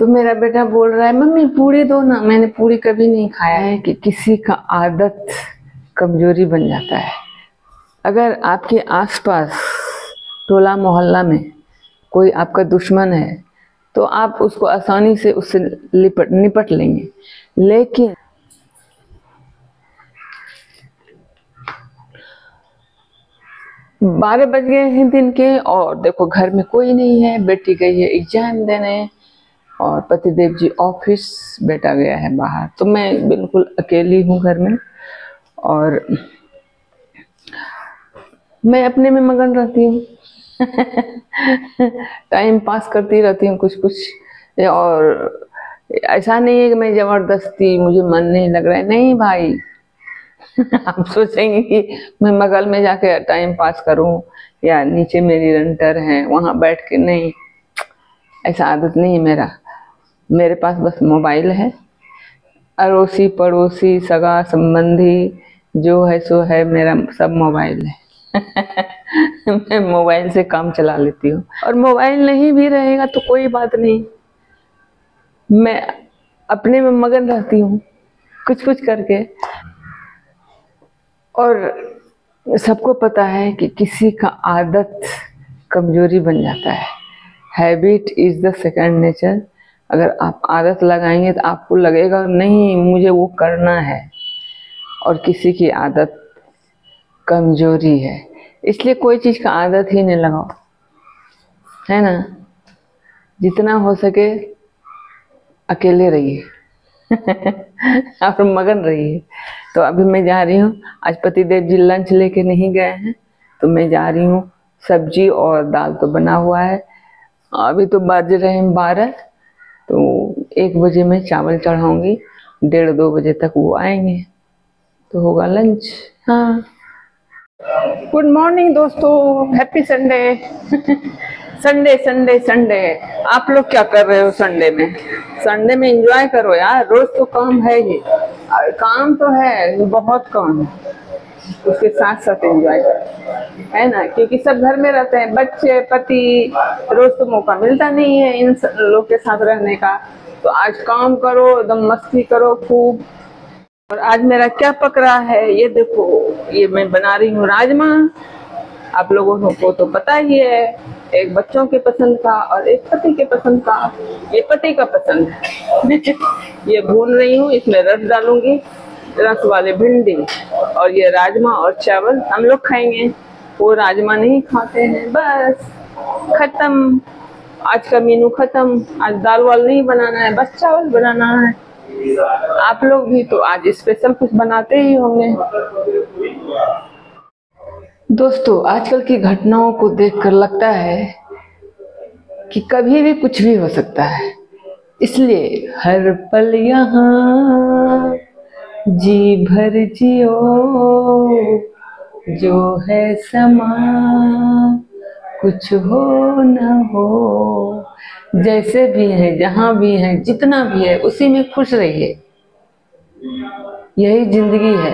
तो मेरा बेटा बोल रहा है मम्मी पूरी दो ना। मैंने पूरी कभी नहीं खाया है कि किसी का आदत कमजोरी बन जाता है। अगर आपके आसपास टोला मोहल्ला में कोई आपका दुश्मन है तो आप उसको आसानी से उससे निपट लेंगे, लेकिन 12 बज गए हैं दिन के और देखो घर में कोई नहीं है। बेटी गई है एग्जाम देने और पतिदेव जी ऑफिस, बेटा गया है बाहर, तो मैं बिल्कुल अकेली हूँ घर में और मैं अपने में मगन रहती हूँ। टाइम पास करती रहती हूँ कुछ कुछ। और ऐसा नहीं है कि मैं जबरदस्ती मुझे मन नहीं लग रहा है, नहीं भाई। आप सोचेंगे कि मैं बगल में जाके टाइम पास करूं या नीचे मेरी रंटर है वहां बैठ के, नहीं, ऐसा आदत नहीं है मेरा। मेरे पास बस मोबाइल है, अड़ोसी पड़ोसी सगा संबंधी जो है सो है, मेरा सब मोबाइल है। मैं मोबाइल से काम चला लेती हूँ और मोबाइल नहीं भी रहेगा तो कोई बात नहीं, मैं अपने में मगन रहती हूँ कुछ कुछ करके। और सबको पता है कि किसी का आदत कमजोरी बन जाता है। Habit is the second nature. अगर आप आदत लगाएंगे तो आपको लगेगा नहीं मुझे वो करना है, और किसी की आदत कमजोरी है। इसलिए कोई चीज का आदत ही नहीं लगाओ, है ना। जितना हो सके अकेले रहिए और मगन रहिए। तो अभी मैं जा रही हूँ, आज पतिदेव जी लंच लेके नहीं गए हैं तो मैं जा रही हूँ। सब्जी और दाल तो बना हुआ है, अभी तो बज रहे हैं 12, तो 1 बजे मैं चावल चढ़ाऊंगी, 1:30-2 बजे तक वो आएंगे तो होगा लंच। हाँ, गुड मॉर्निंग दोस्तों, happy Sunday. Sunday Sunday Sunday, आप लोग क्या कर रहे हो संडे में? संडे में एंजॉय करो यार, रोज तो काम है ही। काम तो है, बहुत काम है, उसके साथ साथ एंजॉय करो, है ना। क्योंकि सब घर में रहते हैं, बच्चे पति, रोज तो मौका मिलता नहीं है इन लोग के साथ रहने का। तो आज काम करो, एकदम मस्ती करो खूब। और आज मेरा क्या पक रहा है ये देखो, ये मैं बना रही हूँ राजमा। आप लोगों को तो पता ही है, एक बच्चों के पसंद का और एक पति के पसंद का। ये पति का पसंद है। ये भून रही हूँ, इसमें रस डालूंगी, रस वाले भिंडी, और ये राजमा और चावल हम लोग खाएंगे। वो राजमा नहीं खाते हैं, बस खत्म। आज का मेनू खत्म, आज दाल वाल नहीं बनाना है, बस चावल बनाना है। आप लोग भी तो आज स्पेशल कुछ बनाते ही होंगे। दोस्तों, आजकल की घटनाओं को देखकर लगता है कि कभी भी कुछ भी हो सकता है, इसलिए हर पल यहाँ जी भर जियो, जो है समा कुछ हो न हो। जैसे भी है, जहाँ भी है, जितना भी है, उसी में खुश रहिए, यही जिंदगी है।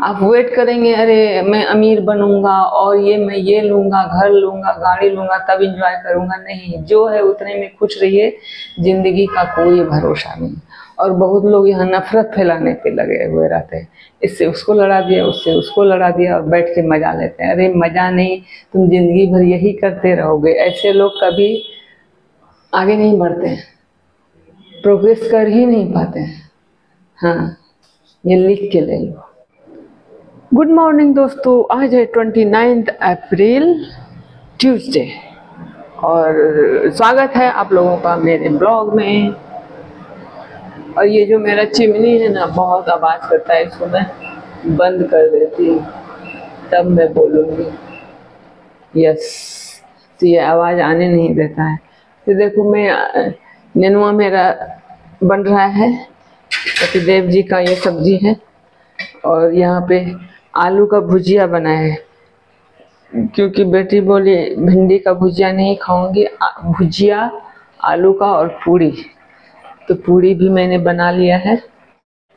आप वेट करेंगे अरे मैं अमीर बनूंगा और ये मैं ये लूंगा, घर लूंगा, गाड़ी लूंगा, तब इंजॉय करूंगा, नहीं। जो है उतने में खुश रहिए, जिंदगी का कोई भरोसा नहीं। और बहुत लोग यहाँ नफरत फैलाने पे लगे हुए रहते हैं, इससे उसको लड़ा दिया, उससे उसको लड़ा दिया, और बैठ के मजा लेते हैं। अरे मजा नहीं, तुम जिंदगी भर यही करते रहोगे। ऐसे लोग कभी आगे नहीं बढ़ते हैं, प्रोग्रेस कर ही नहीं पाते हैं। हाँ, ये लिख के ले लो। गुड मॉर्निंग दोस्तों, आज है 29 अप्रैल, ट्यूसडे, और स्वागत है आप लोगों का मेरे ब्लॉग में। और ये जो मेरा चिमनी है ना, बहुत आवाज़ करता है, इसको मैं बंद कर देती हूँ तब मैं बोलूँगी। यस, तो ये आवाज़ आने नहीं देता है। तो देखो मैं, नेनुआ मेरा बन रहा है, पतिदेव जी का ये सब्जी है, और यहाँ पे आलू का भुजिया बना है, क्योंकि बेटी बोली भिंडी का भुजिया नहीं खाऊंगी, भुजिया आलू का और पूरी। तो पूरी भी मैंने बना लिया है।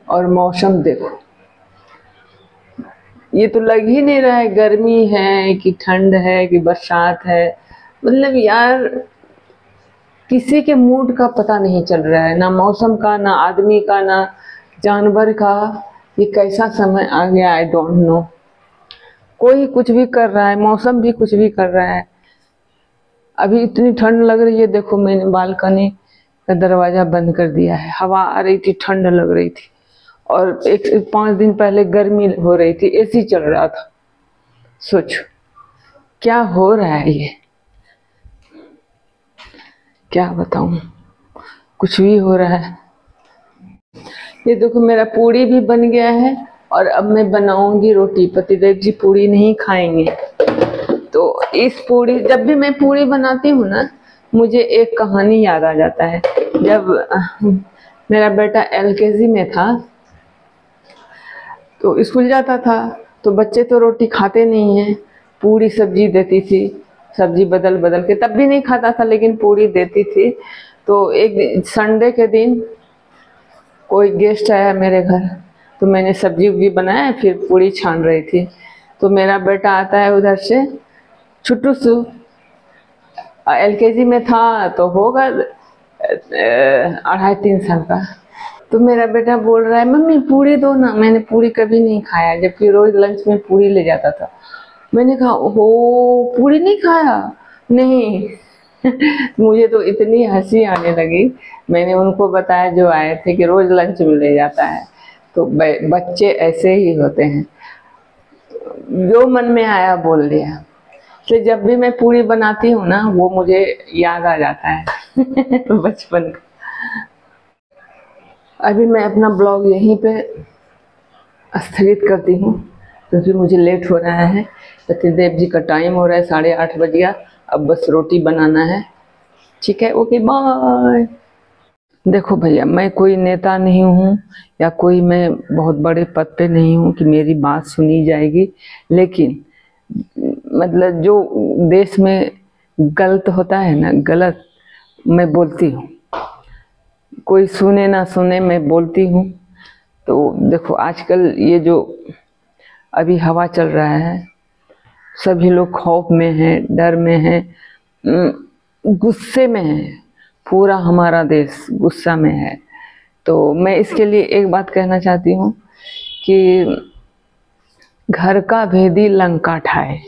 और मौसम देखो, ये तो लग ही नहीं रहा है गर्मी है कि ठंड है कि बरसात है। मतलब यार, किसी के मूड का पता नहीं चल रहा है, ना मौसम का, ना आदमी का, ना जानवर का। ये कैसा समय आ गया, आई डोंट नो। कोई कुछ भी कर रहा है, मौसम भी कुछ भी कर रहा है। अभी इतनी ठंड लग रही है, देखो मैंने बालकनी का दरवाजा बंद कर दिया है, हवा आ रही थी, ठंड लग रही थी। और 5 दिन पहले गर्मी हो रही थी, एसी चल रहा था। सोचो क्या हो रहा है, ये क्या बताऊं, कुछ भी हो रहा है। ये देखो मेरा पूड़ी भी बन गया है, और अब मैं बनाऊंगी रोटी। पतिदेव जी पूड़ी नहीं खाएंगे, तो इस पूड़ी, जब भी मैं पूड़ी बनाती हूँ ना, मुझे एक कहानी याद आ जाता है। जब मेरा बेटा एलकेजी में था, तो स्कूल जाता था, तो बच्चे तो रोटी खाते नहीं हैं, पूड़ी सब्जी देती थी, सब्जी बदल बदल के, तब भी नहीं खाता था, लेकिन पूड़ी देती थी। तो एक संडे के दिन कोई गेस्ट आया मेरे घर, तो मैंने सब्जी उब्जी बनाया, फिर पूड़ी छान रही थी। तो मेरा बेटा आता है उधर से, छुट्टू सु, एलकेजी में था, तो होगा 2.5-3 साल का। तो मेरा बेटा बोल रहा है, मम्मी पूड़ी दो ना। मैंने पूड़ी कभी नहीं खाया, जबकि रोज लंच में पूड़ी ले जाता था। मैंने कहा, हो पूड़ी नहीं खाया? नहीं। मुझे तो इतनी हंसी आने लगी। मैंने उनको बताया जो आए थे कि रोज लंच में ले जाता है। तो बच्चे ऐसे ही होते हैं, जो मन में आया बोल दिया। इसलिए जब भी मैं पूड़ी बनाती हूँ ना, वो मुझे याद आ जाता है बचपन का। अभी मैं अपना ब्लॉग यहीं पे स्थगित करती हूँ, क्योंकि मुझे लेट हो रहा है। पतिदेव जी का टाइम हो रहा है, 8:30 बज गया। अब बस रोटी बनाना है। ठीक है, ओके बाय। देखो भैया, मैं कोई नेता नहीं हूँ, या कोई मैं बहुत बड़े पद पे नहीं हूँ कि मेरी बात सुनी जाएगी। लेकिन मतलब जो देश में गलत होता है ना, गलत मैं बोलती हूँ। कोई सुने ना सुने, मैं बोलती हूँ। तो देखो आजकल ये जो अभी हवा चल रहा है, सभी लोग खौफ में हैं, डर में हैं, गुस्से में हैं। पूरा हमारा देश गुस्सा में है। तो मैं इसके लिए एक बात कहना चाहती हूँ कि घर का भेदी लंका ढाए,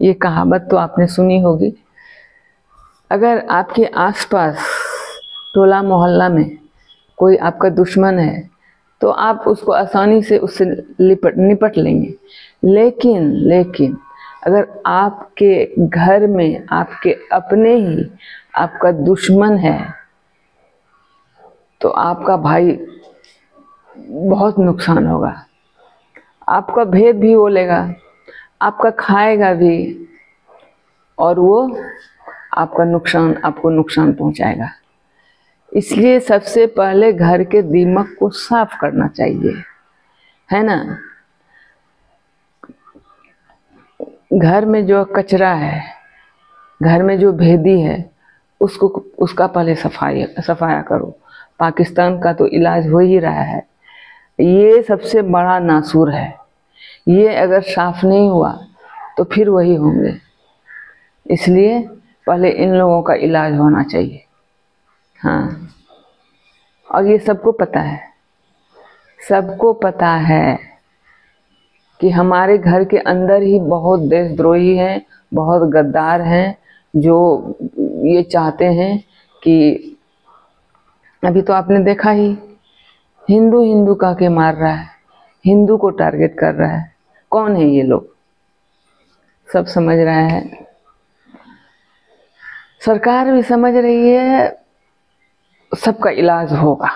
ये कहावत तो आपने सुनी होगी। अगर आपके आसपास टोला मोहल्ला में कोई आपका दुश्मन है, तो आप उसको आसानी से उससे निपट लेंगे। लेकिन अगर आपके घर में आपके अपने ही आपका दुश्मन है, तो आपका भाई बहुत नुकसान होगा। आपका भेद भी वो लेगा, आपका खाएगा भी, और वो आपको नुकसान पहुंचाएगा। इसलिए सबसे पहले घर के दीमक को साफ करना चाहिए, है ना। घर में जो कचरा है, घर में जो भेदी है, उसका पहले सफाया करो। पाकिस्तान का तो इलाज हो ही रहा है। ये सबसे बड़ा नासूर है। ये अगर साफ नहीं हुआ तो फिर वही होंगे। इसलिए पहले इन लोगों का इलाज होना चाहिए। हाँ, और ये सबको पता है, सबको पता है कि हमारे घर के अंदर ही बहुत देशद्रोही हैं, बहुत गद्दार हैं, जो ये चाहते हैं कि, अभी तो आपने देखा ही, हिंदू हिंदू कह के मार रहा है, हिंदू को टारगेट कर रहा है। कौन है ये लोग? सब समझ रहा है, सरकार भी समझ रही है। सबका इलाज होगा।